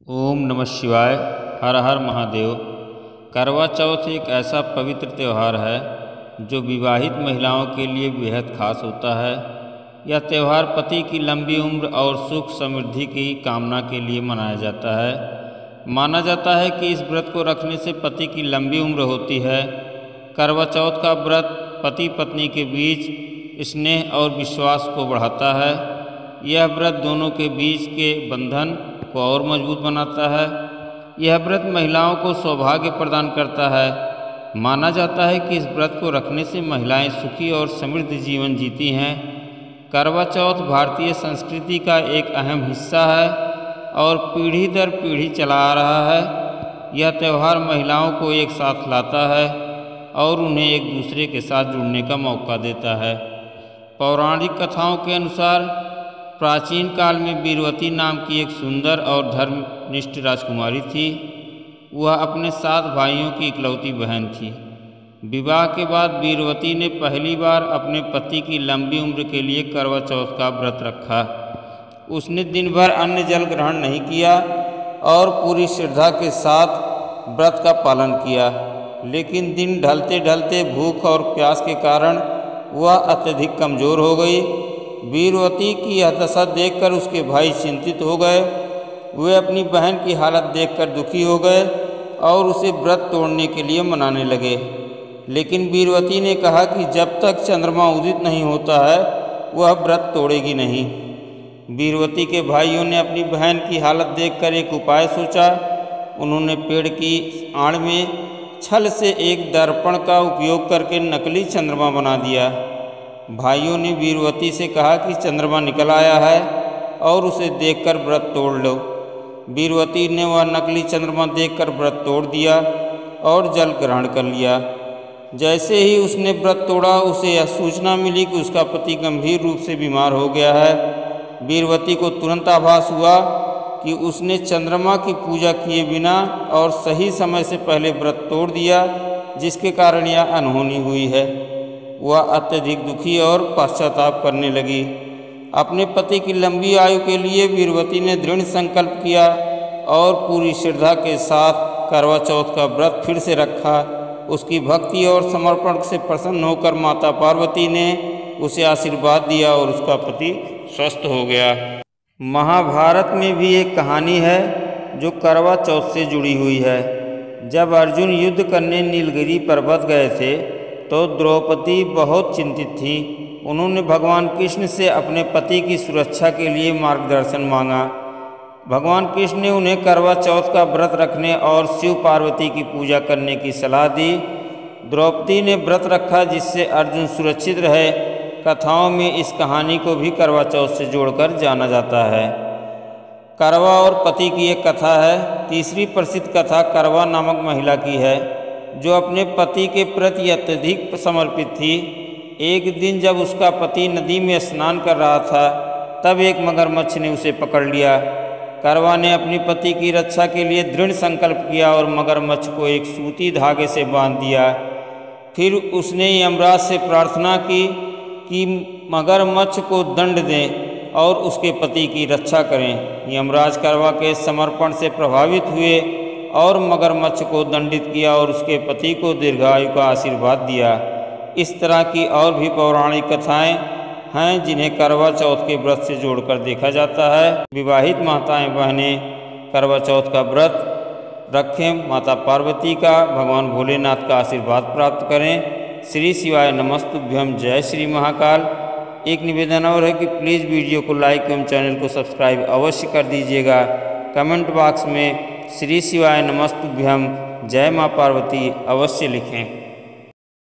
ओम नमः शिवाय। हर हर महादेव। करवा चौथ एक ऐसा पवित्र त्यौहार है जो विवाहित महिलाओं के लिए बेहद खास होता है। यह त्यौहार पति की लंबी उम्र और सुख समृद्धि की कामना के लिए मनाया जाता है। माना जाता है कि इस व्रत को रखने से पति की लंबी उम्र होती है। करवा चौथ का व्रत पति पत्नी के बीच स्नेह और विश्वास को बढ़ाता है। यह व्रत दोनों के बीच के बंधन को और मजबूत बनाता है। यह व्रत महिलाओं को सौभाग्य प्रदान करता है। माना जाता है कि इस व्रत को रखने से महिलाएं सुखी और समृद्ध जीवन जीती हैं। करवा चौथ भारतीय संस्कृति का एक अहम हिस्सा है और पीढ़ी दर पीढ़ी चला आ रहा है। यह त्यौहार महिलाओं को एक साथ लाता है और उन्हें एक दूसरे के साथ जुड़ने का मौका देता है। पौराणिक कथाओं के अनुसार प्राचीन काल में वीरवती नाम की एक सुंदर और धर्मनिष्ठ राजकुमारी थी। वह अपने 7 भाइयों की इकलौती बहन थी। विवाह के बाद वीरवती ने पहली बार अपने पति की लंबी उम्र के लिए करवा चौथ का व्रत रखा। उसने दिन भर अन्न जल ग्रहण नहीं किया और पूरी श्रद्धा के साथ व्रत का पालन किया। लेकिन दिन ढलते ढलते भूख और प्यास के कारण वह अत्यधिक कमज़ोर हो गई। वीरवती की यह दशा देखकर उसके भाई चिंतित हो गए। वे अपनी बहन की हालत देखकर दुखी हो गए और उसे व्रत तोड़ने के लिए मनाने लगे। लेकिन वीरवती ने कहा कि जब तक चंद्रमा उदित नहीं होता है वह व्रत तोड़ेगी नहीं। वीरवती के भाइयों ने अपनी बहन की हालत देखकर एक उपाय सोचा। उन्होंने पेड़ की आड़ में छल से एक दर्पण का उपयोग करके नकली चंद्रमा बना दिया। भाइयों ने वीरवती से कहा कि चंद्रमा निकल आया है और उसे देखकर व्रत तोड़ लो। वीरवती ने वह नकली चंद्रमा देखकर व्रत तोड़ दिया और जल ग्रहण कर लिया। जैसे ही उसने व्रत तोड़ा उसे यह सूचना मिली कि उसका पति गंभीर रूप से बीमार हो गया है। वीरवती को तुरंत आभास हुआ कि उसने चंद्रमा की पूजा किए बिना और सही समय से पहले व्रत तोड़ दिया, जिसके कारण यह अनहोनी हुई है। वह अत्यधिक दुखी और पश्चाताप करने लगी। अपने पति की लंबी आयु के लिए वीरवती ने दृढ़ संकल्प किया और पूरी श्रद्धा के साथ करवा चौथ का व्रत फिर से रखा। उसकी भक्ति और समर्पण से प्रसन्न होकर माता पार्वती ने उसे आशीर्वाद दिया और उसका पति स्वस्थ हो गया। महाभारत में भी एक कहानी है जो करवा चौथ से जुड़ी हुई है। जब अर्जुन युद्ध करने नीलगिरी पर्वत गए थे तो द्रौपदी बहुत चिंतित थी। उन्होंने भगवान कृष्ण से अपने पति की सुरक्षा के लिए मार्गदर्शन मांगा। भगवान कृष्ण ने उन्हें करवा चौथ का व्रत रखने और शिव पार्वती की पूजा करने की सलाह दी। द्रौपदी ने व्रत रखा जिससे अर्जुन सुरक्षित रहे। कथाओं में इस कहानी को भी करवा चौथ से जोड़कर जाना जाता है। करवा और पति की एक कथा है। तीसरी प्रसिद्ध कथा करवा नामक महिला की है जो अपने पति के प्रति अत्यधिक समर्पित थी। एक दिन जब उसका पति नदी में स्नान कर रहा था तब एक मगरमच्छ ने उसे पकड़ लिया। करवा ने अपने पति की रक्षा के लिए दृढ़ संकल्प किया और मगरमच्छ को एक सूती धागे से बांध दिया। फिर उसने यमराज से प्रार्थना की कि मगरमच्छ को दंड दें और उसके पति की रक्षा करें। यमराज करवा के समर्पण से प्रभावित हुए और मगरमच्छ को दंडित किया और उसके पति को दीर्घायु का आशीर्वाद दिया। इस तरह की और भी पौराणिक कथाएं हैं जिन्हें करवा चौथ के व्रत से जोड़कर देखा जाता है। विवाहित माताएं बहनें करवा चौथ का व्रत रखें, माता पार्वती का, भगवान भोलेनाथ का आशीर्वाद प्राप्त करें। श्री शिवाय नमस्तुभ्यम। जय श्री महाकाल। एक निवेदन और है कि प्लीज़ वीडियो को लाइक एवं चैनल को सब्सक्राइब अवश्य कर दीजिएगा। कमेंट बॉक्स में श्री शिवाय नमस्तुभ्यम जय माँ पार्वती अवश्य लिखें।